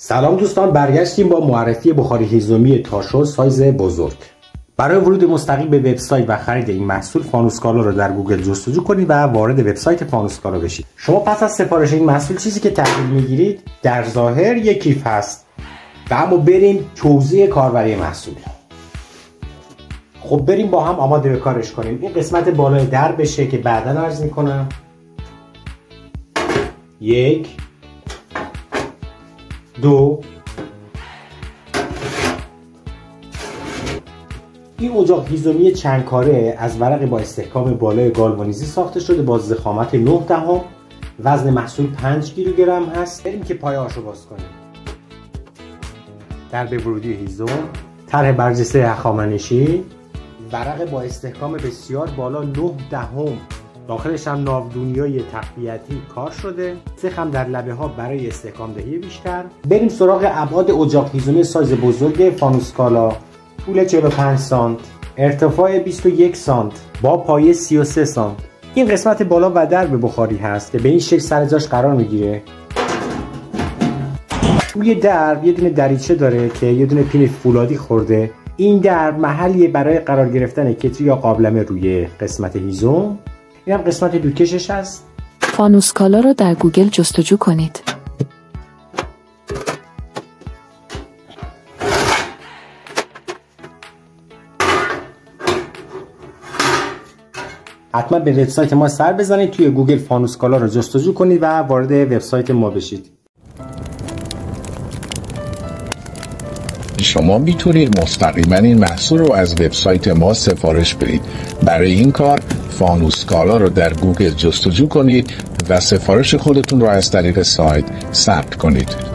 سلام دوستان، برگشتیم با معرفی بخاری هیزومی تاشو سایز بزرگ. برای ورود مستقیم به وبسایت و خرید این محصول فانوسکالا رو در گوگل جستجو کنید و وارد وبسایت فانوسکالا بشید. شما پس از سفارش این محصول چیزی که تحویل میگیرید در ظاهر یک کیف هست و اما بریم توضیح کاربری محصول. خب بریم با هم آماده به کارش کنیم. این قسمت بالای در بشه که بعداً عرض میکنم. 1 2 این اجاق هیزومی چند کاره از ورق با استحکام بالای گالوانیزی ساخته شده با ضخامت 9 دهم. وزن محصول 5 کیلوگرم هست. بریم که پایه هاشو باز کنیم. درب ورودی هیزوم، طرح برجسته هخامنشی، ورق با استحکام بسیار بالا 9 دهم. داخلش هم ناودونیای تقویتی کار شده. سه خم در لبه ها برای استحکام دهی بیشتر. بریم سراغ ابعاد اجاق هیزومی سایز بزرگ فانوسکالا. طول 45 سانت، ارتفاع 21 سانت با پایه 33 سانت. این قسمت بالا و درب بخاری هست که به این شکل سر جاش قرار میگیره. روی درب یه دونه دریچه داره که یه دونه پین فولادی خورده. این درب محلیه برای قرار گرفتن کتری یا قابلمه روی قسمت هیزوم. این هم قسمت دوکشش هست. فانوسکالا رو در گوگل جستجو کنید. حتما به وبسایت ما سر بزنید، توی گوگل فانوسکالا رو جستجو کنید و وارد وبسایت ما بشید. شما میتونید مستقیما این محصول رو از وبسایت ما سفارش بدید. برای این کار فانوسکالا رو در گوگل جستجو کنید و سفارش خودتون رو از طریق سایت ثبت کنید.